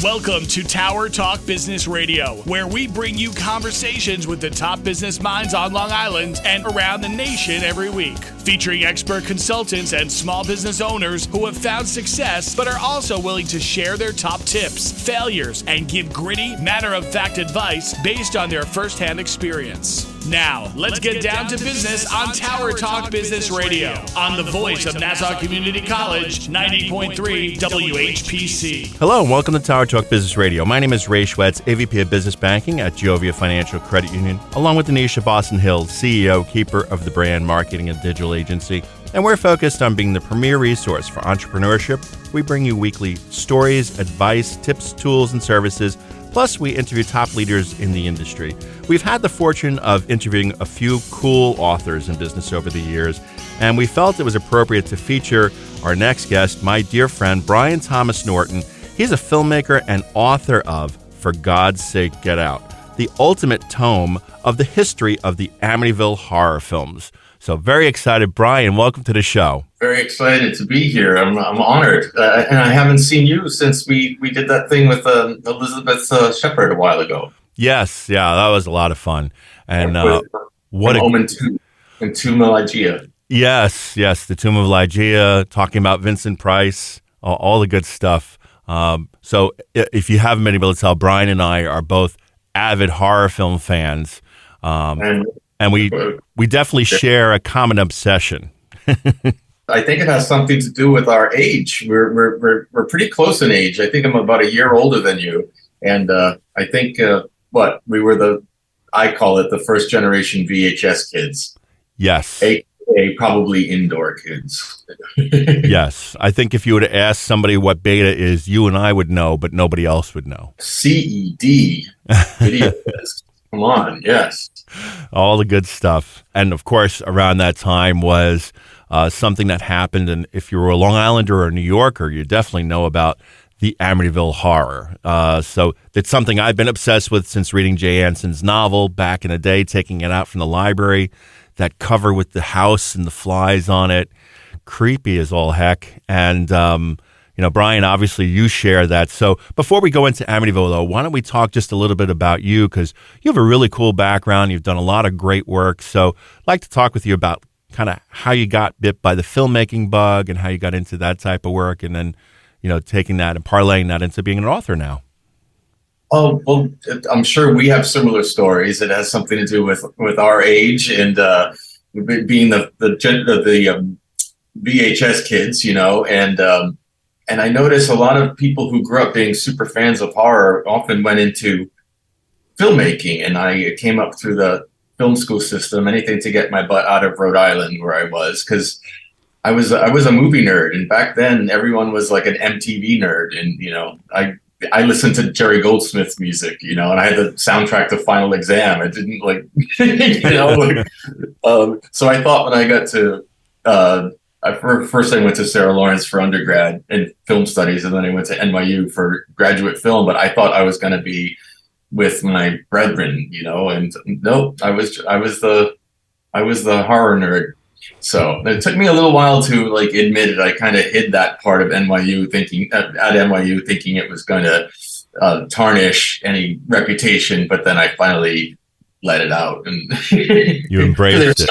Welcome to Tower Talk Business Radio, where we bring you conversations with the top business minds on Long Island and around the nation every week. Featuring expert consultants and small business owners who have found success but are also willing to share their top tips, failures, and give gritty, matter-of-fact advice based on their firsthand experience. Now, let's get down to business on Tower Talk Business Radio on the voice of Nassau Community College, 90.3 WHPC. Hello and welcome to Tower Talk Business Radio. My name is Ray Schwetz, AVP of Business Banking at Giovia Financial Credit Union, along with Anisha Boston Hill, CEO, keeper of the brand marketing and digital agency. And we're focused on being the premier resource for entrepreneurship. We bring you weekly stories, advice, tips, tools, and services. Plus, we interview top leaders in the industry. We've had the fortune of interviewing a few cool authors in business over the years, and we felt it was appropriate to feature our next guest, my dear friend, Bryan Thomas Norton. He's a filmmaker and author of For God's Sake, Get Out, the ultimate tome of the history of the Amityville Horror films. So very excited. Bryan, welcome to the show. Very excited to be here. I'm honored. And I haven't seen you since we did that thing with Elizabeth Shepard a while ago. Yes. Yeah, that was a lot of fun. And what a Home and Tomb of Ligeia. Yes. The Tomb of Ligeia, talking about Vincent Price, all the good stuff. So if you haven't been able to tell, Bryan and I are both avid horror film fans. And we definitely share a common obsession. I think it has something to do with our age. We're pretty close in age. I think I'm about a year older than you, and I think we were I call it the first generation VHS kids. Yes, AKA probably indoor kids. Yes, I think if you were to ask somebody what beta is, you and I would know, but nobody else would know. CED video disc. Come on, yes. All the good stuff. And of course, around that time was something that happened. And if you were a Long Islander or a New Yorker, you definitely know about the Amityville Horror. So it's something I've been obsessed with since reading Jay Anson's novel back in the day, taking it out from the library. That cover with the house and the flies on it, creepy as all heck. And Bryan, obviously you share that. So before we go into Amityville, though, why don't we talk just a little bit about you? Because you have a really cool background. You've done a lot of great work. So I'd like to talk with you about kind of how you got bit by the filmmaking bug and how you got into that type of work. And then, taking that and parlaying that into being an author now. Oh, well, I'm sure we have similar stories. It has something to do with our age and being the VHS kids, and I notice a lot of people who grew up being super fans of horror often went into filmmaking, and I came up through the film school system, anything to get my butt out of Rhode Island where I was, because I was a movie nerd, and back then everyone was like an MTV nerd, and I listened to Jerry Goldsmith's music, and I had the soundtrack to Final Exam. I didn't so I thought when I got to first I went to Sarah Lawrence for undergrad in film studies, and then I went to NYU for graduate film. But I thought I was going to be with my brethren, and nope, I was the horror nerd. So it took me a little while to admit it. I kind of hid that part of NYU thinking it was going to tarnish any reputation, but then I finally let it out, and you embraced it.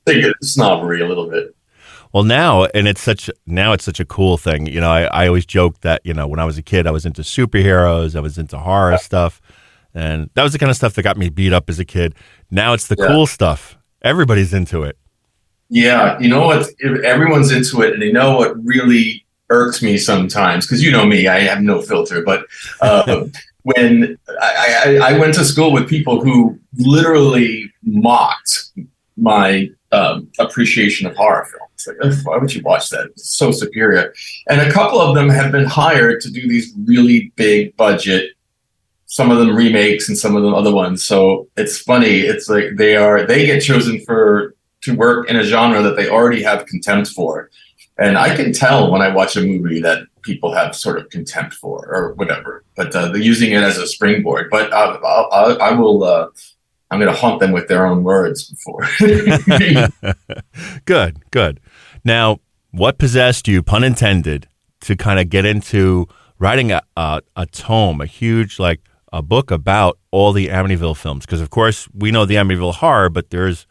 They get snobbery a little bit. Well, now it's such a cool thing. I always joke that, when I was a kid, I was into superheroes, I was into horror stuff, and that was the kind of stuff that got me beat up as a kid. Now it's the cool stuff. Everybody's into it. Yeah, you know what? Everyone's into it, and they know what really irks me sometimes, because me, I have no filter, but when I went to school with people who literally mocked my appreciation of horror films. Why would you watch that? It's so superior. And a couple of them have been hired to do these really big budget, some of them remakes and some of them other ones. So it's funny. It's like they get chosen to work in a genre that they already have contempt for. And I can tell when I watch a movie that people have sort of contempt for or whatever, but they're using it as a springboard. But I will. I'm going to haunt them with their own words before. Good. Now, what possessed you, pun intended, to kind of get into writing a tome, a huge, like a book about all the Amityville films? Because of course we know the Amityville Horror, but there's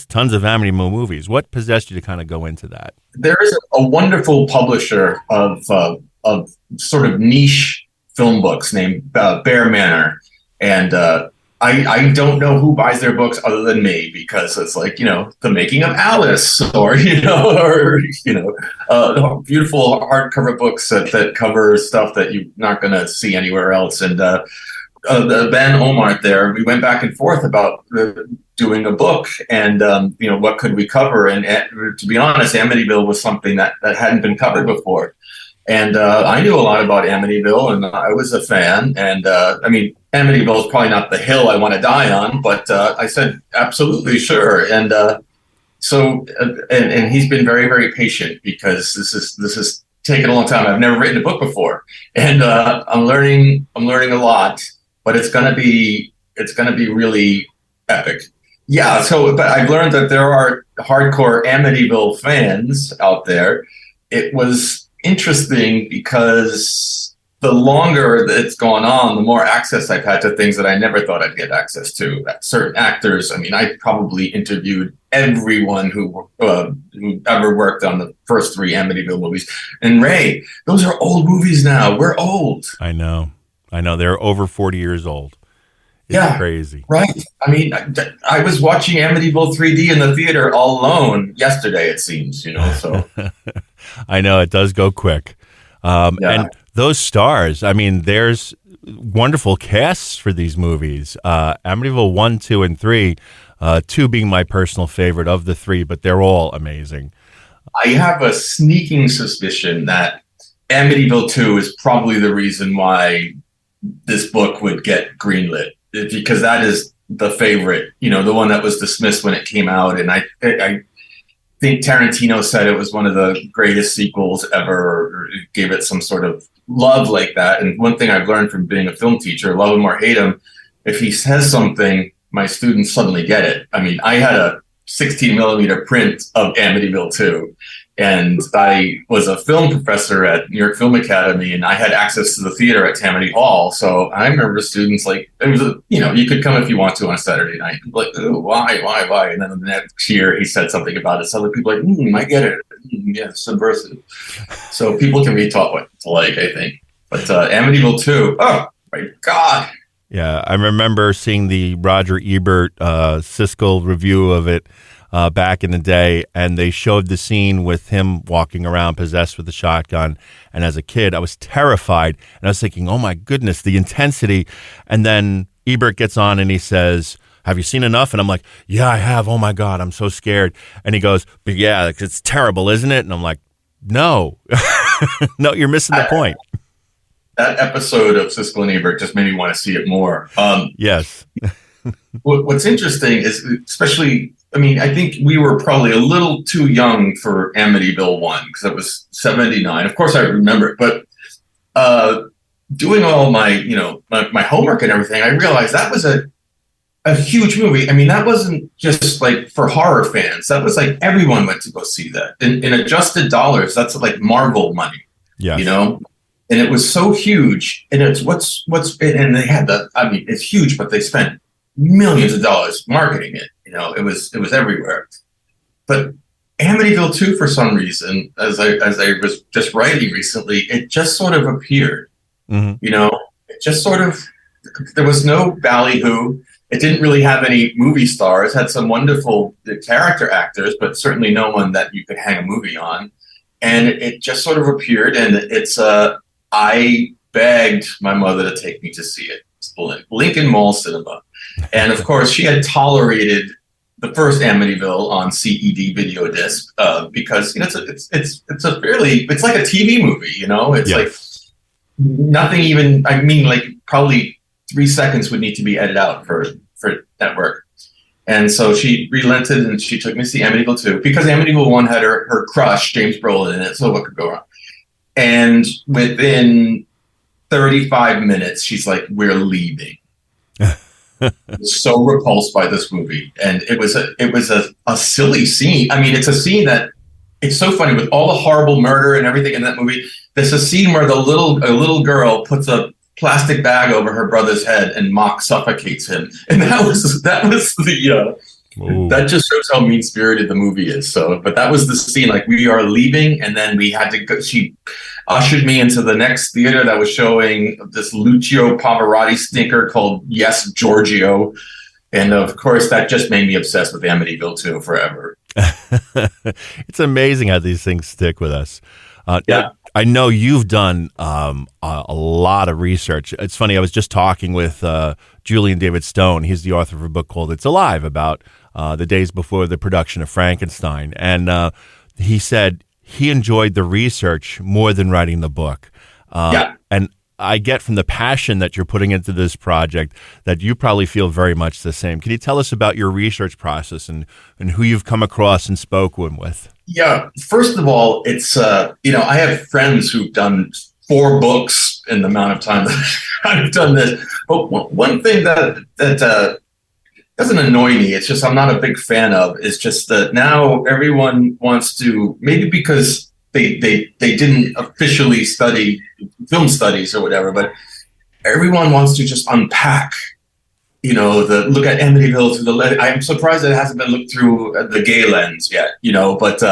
tons of Amityville movies. What possessed you to kind of go into that? There is a wonderful publisher of sort of niche film books named Bear Manor, and I don't know who buys their books other than me, because it's like, The Making of Alice, or beautiful hardcover books that cover stuff that you're not going to see anywhere else. And the Ben Omart there, we went back and forth about doing a book, and what could we cover? And to be honest, Amityville was something that hadn't been covered before. And I knew a lot about Amityville, and I was a fan. And Amityville is probably not the hill I want to die on, but I said, absolutely, sure. And so he's been very, very patient, because this is taken a long time. I've never written a book before, and I'm learning a lot, but it's gonna be really epic. Yeah. So, but I've learned that there are hardcore Amityville fans out there. It was interesting because the longer that it's gone on, the more access I've had to things that I never thought I'd get access to. Certain actors. I mean, I probably interviewed everyone who ever worked on the first 3 Amityville movies. And Ray, those are old movies now. We're old. I know. They're over 40 years old. It's crazy. Right. I mean, I was watching Amityville 3D in the theater all alone yesterday, it seems, so. I know, it does go quick. And those stars, I mean, there's wonderful casts for these movies. Amityville 1, 2, and 3, 2 being my personal favorite of the 3, but they're all amazing. I have a sneaking suspicion that Amityville 2 is probably the reason why this book would get greenlit, because that is the favorite, the one that was dismissed when it came out. And I think Tarantino said it was one of the greatest sequels ever, or gave it some sort of love like that. And one thing I've learned from being a film teacher, love him or hate him, if he says something, my students suddenly get it. I mean, I had a 16 millimeter print of Amityville 2, and I was a film professor at New York Film Academy, and I had access to the theater at Tammany Hall. So I remember students like, it was you could come if you want to on a Saturday night. Like, ooh, why? And then the next year he said something about it. So other people like, I get it. Yeah, subversive. So people can be taught what to like, I think. But Amityville 2, oh my God. Yeah, I remember seeing the Roger Ebert Siskel review of it back in the day, and they showed the scene with him walking around possessed with a shotgun. And as a kid, I was terrified, and I was thinking, oh my goodness, the intensity. And then Ebert gets on and he says, have you seen enough? And I'm like, yeah, I have. Oh my God, I'm so scared. And he goes, but yeah, it's terrible, isn't it? And I'm like, no, no, you're missing the point. That episode of Siskel and Ebert just made me want to see it more. Yes. What's interesting is, especially, I think we were probably a little too young for Amityville 1, because it was 79. Of course I remember it, but doing all my, my homework and everything, I realized that was a huge movie. That wasn't just like for horror fans. That was like everyone went to go see that. In adjusted dollars, that's like Marvel money. Yeah. And it was so huge, and it's and they had it's huge, but they spent millions of dollars marketing it. It was everywhere. But Amityville 2, for some reason, as I was just writing recently, it just sort of appeared. Mm-hmm. It just sort of, there was no ballyhoo. It didn't really have any movie stars. Had some wonderful character actors, but certainly no one that you could hang a movie on. And it just sort of appeared, and it's I begged my mother to take me to see it. It's Lincoln Mall Cinema. And of course, she had tolerated the first Amityville on CED video disc because it's like a TV movie. It's like nothing even. Like probably 3 seconds would need to be edited out for network. And so she relented, and she took me to see Amityville 2, because Amityville 1 had her crush James Brolin in it. So what could go wrong? And within 35 minutes, she's like, "We're leaving." So repulsed by this movie, and it was a silly scene. It's a scene that, it's so funny with all the horrible murder and everything in that movie. there's a scene where a little girl puts a plastic bag over her brother's head and mock suffocates him, and that was the that just shows how mean spirited the movie is. So, but that was the scene. Like, we are leaving, and then we had to go. She ushered me into the next theater that was showing this Lucio Pavarotti stinker called Yes, Giorgio. And of course, that just made me obsessed with Amityville 2 forever. It's amazing how these things stick with us. Yeah. I know you've done a lot of research. It's funny, I was just talking with Julian David Stone. He's the author of a book called It's Alive, about the days before the production of Frankenstein. And he said he enjoyed the research more than writing the book. And I get from the passion that you're putting into this project that you probably feel very much the same. Can you tell us about your research process and who you've come across and spoken with? Yeah. First of all, it's, I have friends who've done 4 books in the amount of time that I've done this. But one thing that doesn't annoy me, it's just I'm not a big fan of, is just that now everyone wants to, maybe because they didn't officially study film studies or whatever, but everyone wants to just unpack, look at Amityville through the lens. I'm surprised that it hasn't been looked through the gay lens yet, but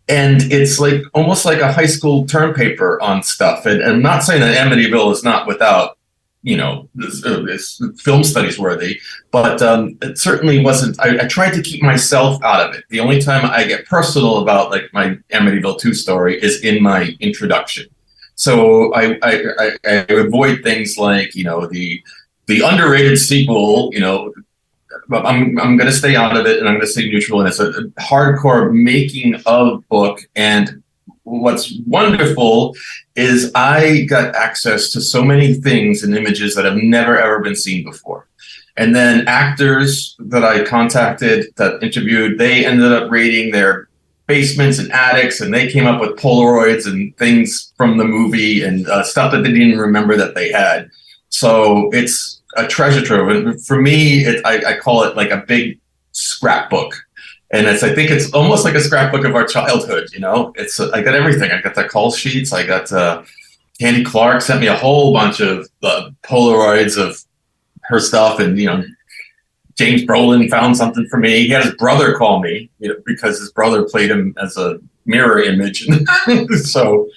and it's like almost like a high school term paper on stuff. And I'm not saying that Amityville is not without, it's film studies worthy, but it certainly wasn't. I tried to keep myself out of it. The only time I get personal about like my Amityville 2 story is in my introduction. So I avoid things like, the underrated sequel, I'm going to stay out of it, and I'm going to stay neutral. And it's a hardcore making of book. And what's wonderful is I got access to so many things and images that have never, ever been seen before. And then actors that I contacted, that interviewed, they ended up rating their basements and attics, and they came up with Polaroids and things from the movie and stuff that they didn't even remember that they had. So it's a treasure trove. And for me, I call it like a big scrapbook. And I think it's almost like a scrapbook of our childhood. It's I got everything. I got the call sheets. I got Candy Clark sent me a whole bunch of Polaroids of her stuff, and James Brolin found something for me. He had his brother call me, because his brother played him as a mirror image. So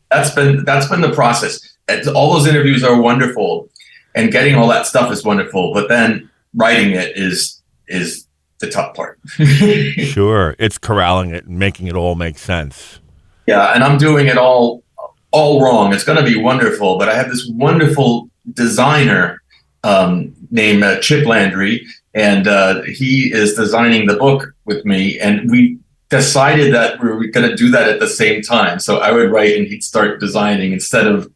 that's been the process. All those interviews are wonderful, and getting all that stuff is wonderful. But then writing it is the tough part. Sure. It's corralling it and making it all make sense. Yeah. And I'm doing it all wrong. It's going to be wonderful. But I have this wonderful designer named Chip Landry, and he is designing the book with me. And we decided that we were going to do that at the same time. So I would write and he'd start designing instead of,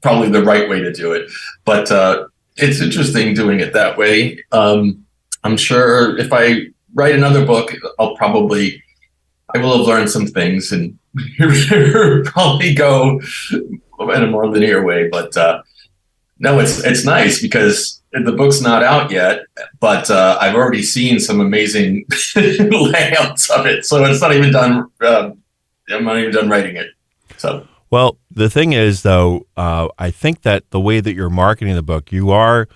probably the right way to do it. But it's interesting doing it that way. I'm sure if I write another book, I will have learned some things and probably go in a more linear way. But no, it's nice because the book's not out yet, but I've already seen some amazing layouts of it. So it's not even done. I'm not even done writing it. So. Well, the thing is, though, I think that the way that you're marketing the book, you are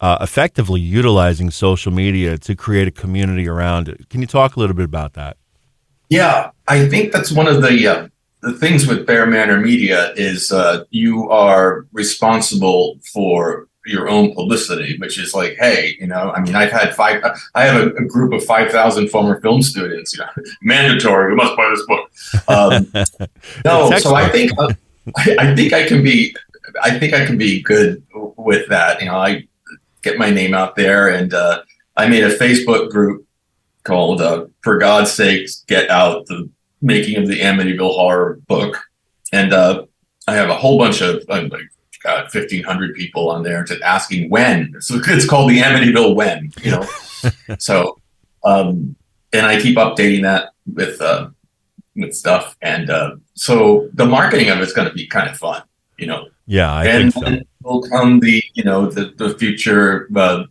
effectively utilizing social media to create a community around it. Can you talk a little bit about that? Yeah, I think that's one of the things with Bear Manor Media is you are responsible for your own publicity, which is like, hey, I have a group of 5,000 former film students, mandatory, we must buy this book. No, so I think I can be good with that. I get my name out there, and I made a Facebook group called For God's Sakes, Get Out, the making of the Amityville Horror book. And I have a whole bunch of 1,500 people on there just asking when. So it's called the Amityville When, So, and I keep updating that with stuff. And so the marketing of it's going to be kind of fun, Yeah, I think so. Then will come the future the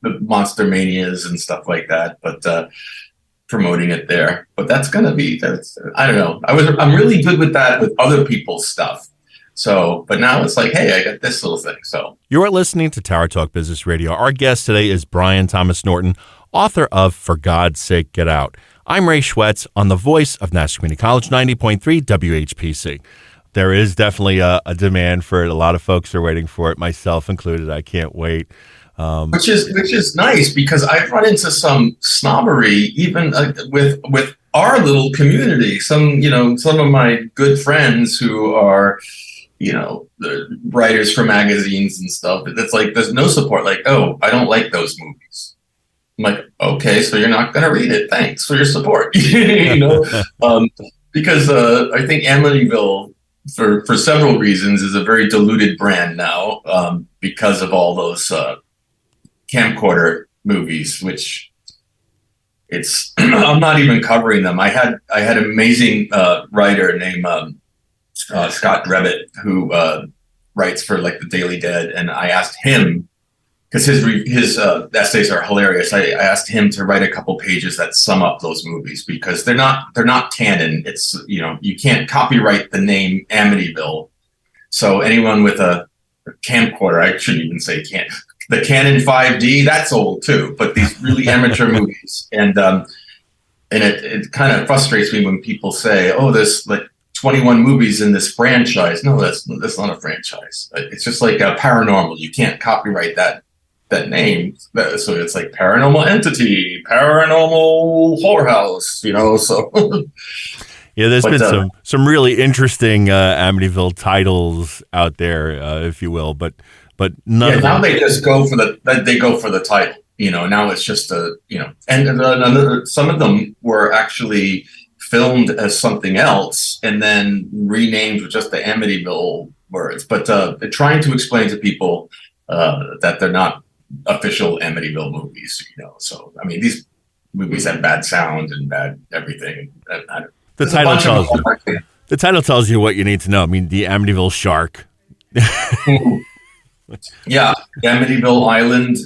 Monster Manias and stuff like that. But promoting it there. But that's I don't know. I'm really good with that with other people's stuff. So, but now it's like, hey, I got this little thing. So you're listening to Tower Talk Business Radio. Our guest today is Bryan Thomas Norton, author of For God's Sake, Get Out. I'm Ray Schwetz on the voice of National Community College 90.3 WHPC. There is definitely a demand for it. A lot of folks are waiting for it, myself included. I can't wait. Which is nice, because I've run into some snobbery even with our little community. Some of my good friends who are, the writers for magazines and stuff. It's like there's no support. Like, oh, I don't like those movies. I'm like, okay, so you're not going to read it. Thanks for your support. Because I think Amityville, for several reasons, is a very diluted brand now, because of all those camcorder movies, which I'm not even covering them. I had an amazing writer named Scott Drebbett, who writes for like the Daily Dead, and I asked him, because his essays are hilarious. I asked him to write a couple pages that sum up those movies, because they're not canon. It's you can't copyright the name Amityville. So anyone with a camcorder, I shouldn't even say the Canon 5D, that's old too. But these really amateur movies, and it kind of frustrates me when people say, "Oh, there's like 21 movies in this franchise." No, that's not a franchise. It's just like a paranormal. You can't copyright that name. So it's like Paranormal Entity, Paranormal Horror House, so. Yeah, there's been some really interesting Amityville titles out there, if you will, but none of them. Now they just go for the title, now it's just and some of them were actually filmed as something else and then renamed with just the Amityville words. But trying to explain to people that they're not official Amityville movies, So, I mean, these movies have bad sound and bad everything. The title tells you what you need to know. I mean, the Amityville Shark. Yeah, Amityville Island.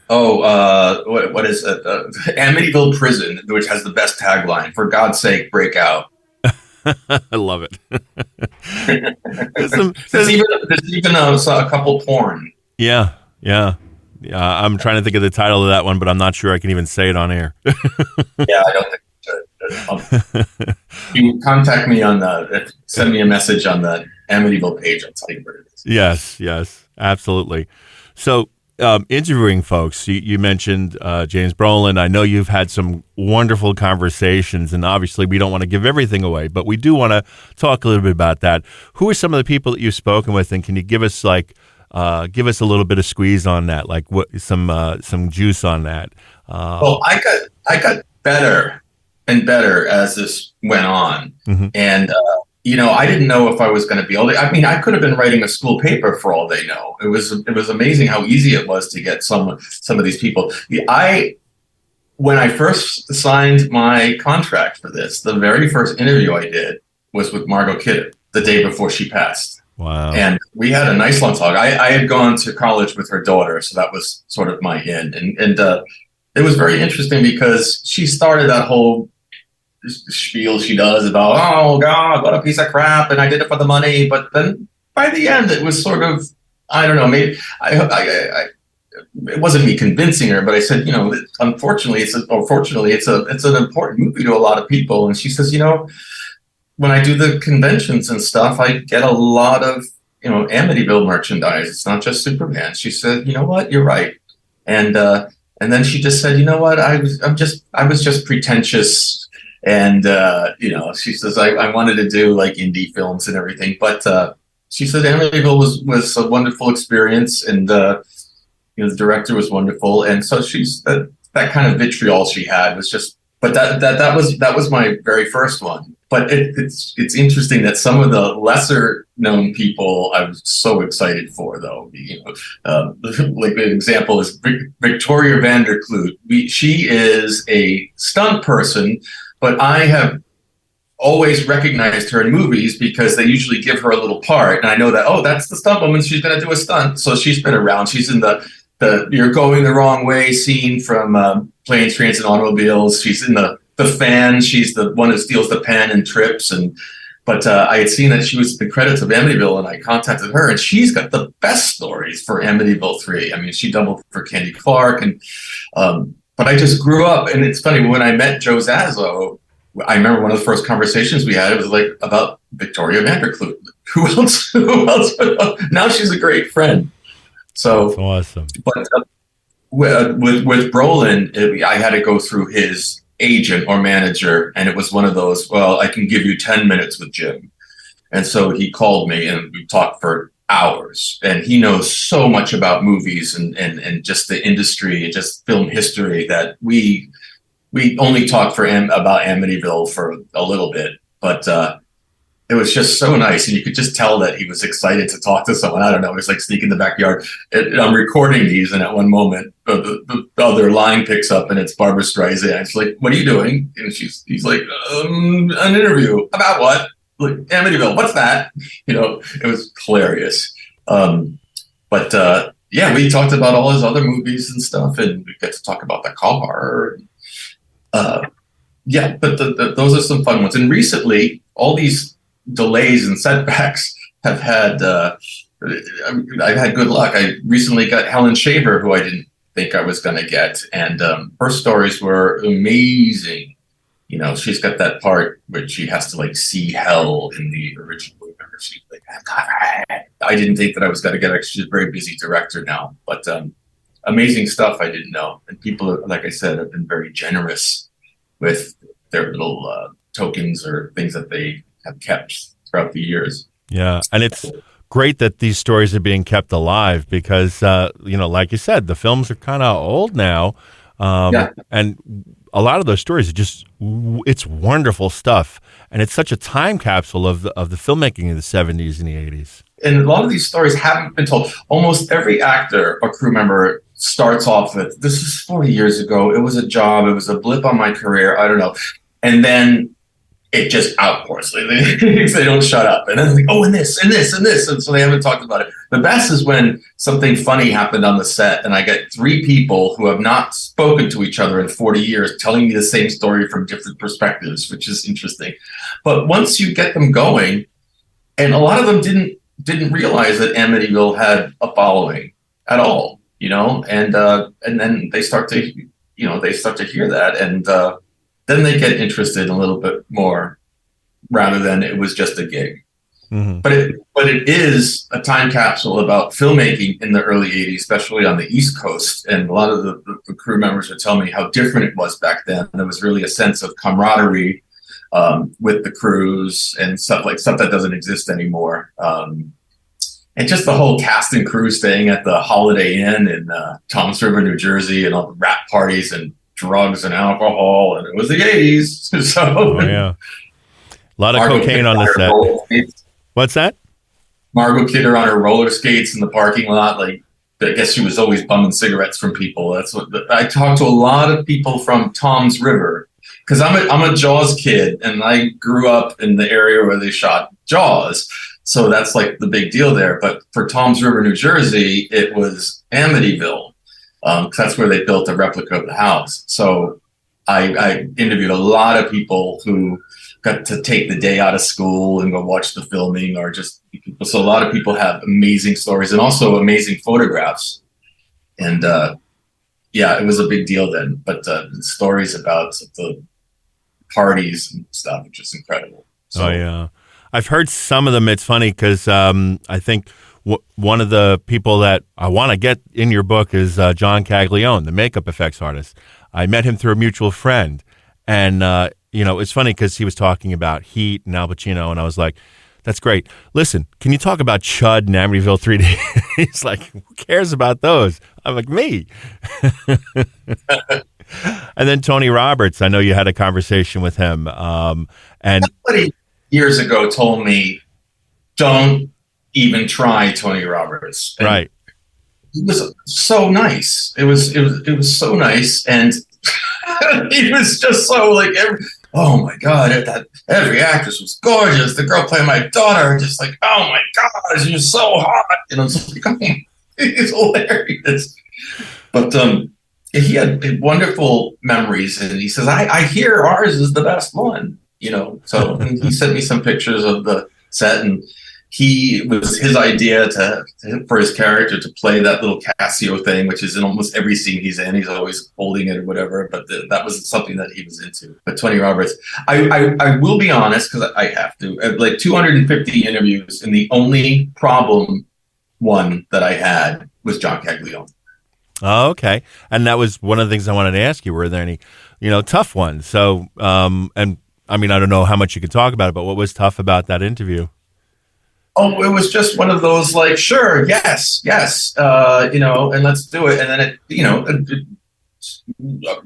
What is it? Amityville Prison, which has the best tagline: "For God's sake, break out." I love it. There's even a couple porn. Yeah. I'm trying to think of the title of that one, but I'm not sure I can even say it on air. Yeah, I don't think you contact me send me a message on the Amityville page. I'll tell you where it is. Yes, absolutely. So, interviewing folks, you mentioned James Brolin. I know you've had some wonderful conversations, and obviously we don't want to give everything away, but we do want to talk a little bit about that. Who are some of the people that you've spoken with, and can you give us a little bit of squeeze on that, like what some juice on that? Well, I got better and better as this went on, and I didn't know if I was going to be able to. I mean, I could have been writing a school paper for all they know. It was amazing how easy it was to get some of these people. When I first signed my contract for this, the very first interview I did was with Margot Kidder the day before she passed. Wow. And we had a nice long talk. I had gone to college with her daughter, so that was sort of my in. And it was very interesting because she started that whole spiel she does about, oh God, what a piece of crap, and I did it for the money. But then by the end, it was sort of, I don't know, maybe it wasn't me convincing her, but I said, unfortunately, it's an important movie to a lot of people. And she says, when I do the conventions and stuff, I get a lot of, Amityville merchandise. It's not just Superman. She said, you know what, you're right. And then she just said, you know what, I was just pretentious. And, she says, I wanted to do like indie films and everything, but she said Amityville was a wonderful experience, and the director was wonderful, and so she's that kind of vitriol she had was just. But that was my very first one. But it's interesting that some of the lesser known people I was so excited for, though. Like an example is Victoria Vanderkloot. She is a stunt person, but I have always recognized her in movies because they usually give her a little part, and I know that, oh, that's the stunt woman. She's going to do a stunt, so she's been around. She's in the "You're Going the Wrong Way" scene from Planes, Trains, and Automobiles. She's in the Fan. She's the one who steals the pen and trips. But I had seen that she was the credits of Amityville, and I contacted her, and she's got the best stories for Amityville 3. I mean, she doubled for Candy Clark, and but I just grew up, and it's funny, when I met Joe Zazzo, I remember one of the first conversations we had, it was like about Victoria Vanderkloot. Who else? Now she's a great friend. So that's awesome. But with Brolin, I had to go through his agent or manager, and it was one of those, well, I can give you 10 minutes with Jim. And so he called me, and we talked for hours, and he knows so much about movies and just the industry and just film history that we only talked about Amityville for a little bit, but it was just so nice, and you could just tell that he was excited to talk to someone. I don't know, it was like sneaking in the backyard. And I'm recording these, and at one moment, the other line picks up, and it's Barbara Streisand. She's like, "What are you doing?" And he's like, "An interview about what?" Like, Amityville. What's that? You know, it was hilarious. But we talked about all his other movies and stuff, and we got to talk about the car. But those are some fun ones. And recently, all these delays and setbacks have had, I've had good luck. I recently got Helen Shaver, who I didn't think I was going to get. And her stories were amazing. You know, she's got that part where she has to like see hell in the original. She's like, I didn't think that I was going to get her. She's a very busy director now, but amazing stuff I didn't know. And people, like I said, have been very generous with their little tokens or things that they have kept throughout the years. Yeah, and it's great that these stories are being kept alive because, like you said, the films are kind of old now. And a lot of those stories are just, it's wonderful stuff. And it's such a time capsule of the filmmaking of the 70s and the 80s. And a lot of these stories haven't been told. Almost every actor or crew member starts off with, this is 40 years ago. It was a job. It was a blip on my career. I don't know. And then it just outpours. They don't shut up. And then it's like, oh, and this, and this, and this. And so they haven't talked about it. The best is when something funny happened on the set and I get 3 people who have not spoken to each other in 40 years telling me the same story from different perspectives, which is interesting. But once you get them going, and a lot of them didn't realize that Amityville had a following at all, and then they start to, hear that, and then they get interested a little bit more rather than it was just a gig. Mm-hmm. But it is a time capsule about filmmaking in the early 80s, especially on the East Coast. And a lot of the crew members would tell me how different it was back then. There was really a sense of camaraderie with the crews and stuff that doesn't exist anymore. And just the whole cast and crew staying at the Holiday Inn in Toms River, New Jersey, and all the rap parties and drugs and alcohol, and it was the 80s. So, a lot of cocaine on the set. What's that? Margot Kidder on her roller skates in the parking lot. Like, I guess she was always bumming cigarettes from people. That's what I talked to a lot of people from Toms River because I'm a Jaws kid, and I grew up in the area where they shot Jaws. So that's like the big deal there. But for Toms River, New Jersey, it was Amityville. That's where they built a replica of the house. So I interviewed a lot of people who got to take the day out of school and go watch the filming, or just people. So a lot of people have amazing stories and also amazing photographs. And it was a big deal then. But stories about the parties and stuff, which is incredible. So, I've heard some of them. It's funny because I think one of the people that I want to get in your book is John Caglione, the makeup effects artist. I met him through a mutual friend. And, it's funny because he was talking about Heat and Al Pacino, and I was like, that's great. Listen, can you talk about Chud and Amityville 3D? He's like, who cares about those? I'm like, me. And then Tony Roberts, I know you had a conversation with him. And somebody years ago told me, don't even try Tony Roberts. And right. It was so nice. It was so nice. And he was just so like, oh my God, every actress was gorgeous. The girl playing my daughter, just like, oh my God, you're so hot. It's like, it's hilarious. But he had wonderful memories, and he says, I hear ours is the best one, So he sent me some pictures of the set, and he was his idea for his character to play that little Casio thing, which is in almost every scene he's in. He's always holding it or whatever, but that was something that he was into. But Tony Roberts, I will be honest, because I have to, like 250 interviews, and the only problem one that I had was John Caglione. Oh, okay. And that was one of the things I wanted to ask you. Were there any, tough ones? So, and I mean, I don't know how much you could talk about it, but what was tough about that interview? Oh, it was just one of those like, sure, yes, and let's do it. And then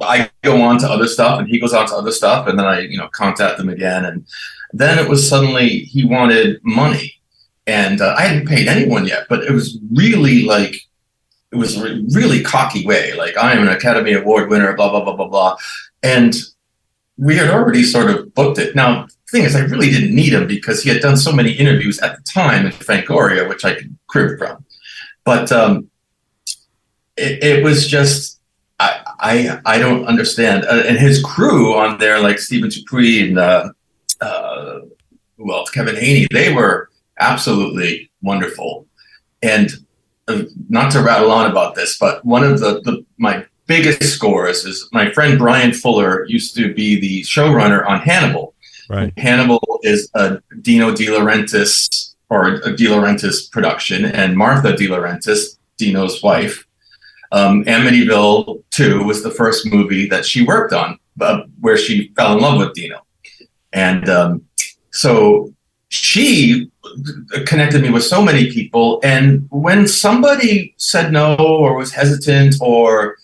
I go on to other stuff, and he goes on to other stuff, and then I, contact them again, and then it was suddenly he wanted money, and I hadn't paid anyone yet, but it was really like, it was a really cocky way, like I am an Academy Award winner, blah blah blah blah blah, and we had already sort of booked it. Now, the thing is, I really didn't need him because he had done so many interviews at the time in Fangoria, which I could crib from. But it was just, I don't understand. And his crew on there, like Stephen Dupuis and Kevin Haney, they were absolutely wonderful. And not to rattle on about this, but one of my biggest scores is my friend Brian Fuller used to be the showrunner on Hannibal. Right. Hannibal is a Dino De Laurentiis production, and Martha De Laurentiis, Dino's wife. Amityville 2 was the first movie that she worked on, where she fell in love with Dino. And so she connected me with so many people. And when somebody said no or was hesitant, or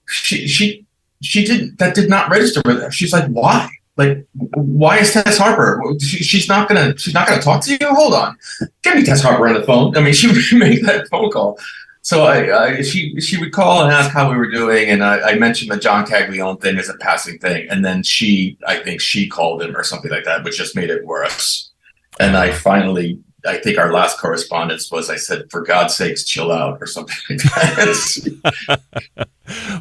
she did not register with her. She's like, why? Like, why is Tess Harper? She's not gonna talk to you. Hold on, get me Tess Harper on the phone. I mean, she would make that phone call. So she would call and ask how we were doing, and I mentioned the John Caglione thing as a passing thing, and then I think she called him or something like that, which just made it worse. And I think our last correspondence was, I said, for God's sakes, chill out, or something like that.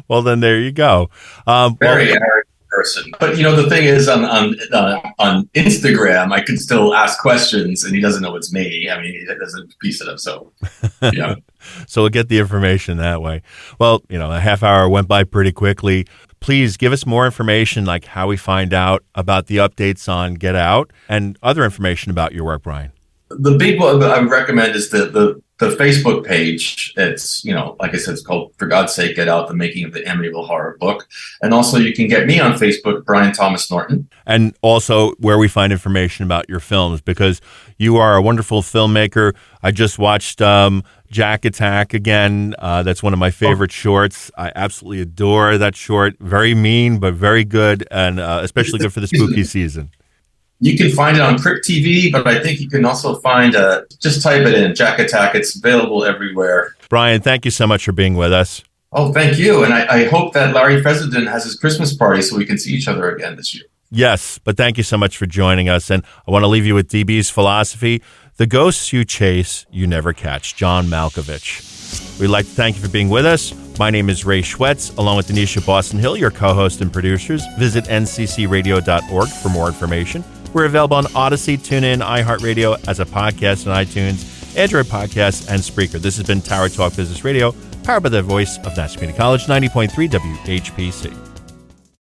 Well, then there you go. Very arrogant person. But the thing is, on Instagram, I can still ask questions, and he doesn't know it's me. I mean, he doesn't piece it up. So, yeah. So we'll get the information that way. Well, a half hour went by pretty quickly. Please give us more information, like how we find out about the updates on Get Out and other information about your work, Bryan. The big one that I would recommend is the Facebook page. It's, like I said, it's called For God's Sake, Get Out, the Making of the Amityville Horror book. And also you can get me on Facebook, Bryan Thomas Norton. And also where we find information about your films, because you are a wonderful filmmaker. I just watched Jack Attack again. That's one of my favorite shorts. I absolutely adore that short. Very mean, but very good, and especially good for the spooky season. You can find it on Crypt TV, but I think you can also find, just type it in, Jack Attack. It's available everywhere. Bryan, thank you so much for being with us. Oh, thank you. And I hope that Larry Fessenden has his Christmas party so we can see each other again this year. Yes, but thank you so much for joining us. And I want to leave you with DB's philosophy: the ghosts you chase, you never catch. John Malkovich. We'd like to thank you for being with us. My name is Ray Schwetz, along with Denisha Boston Hill, your co-host and producers. Visit nccradio.org for more information. We're available on Odyssey, TuneIn, iHeartRadio, as a podcast on iTunes, Android Podcasts, and Spreaker. This has been Tower Talk Business Radio, powered by the voice of Nassau Community College, 90.3 WHPC.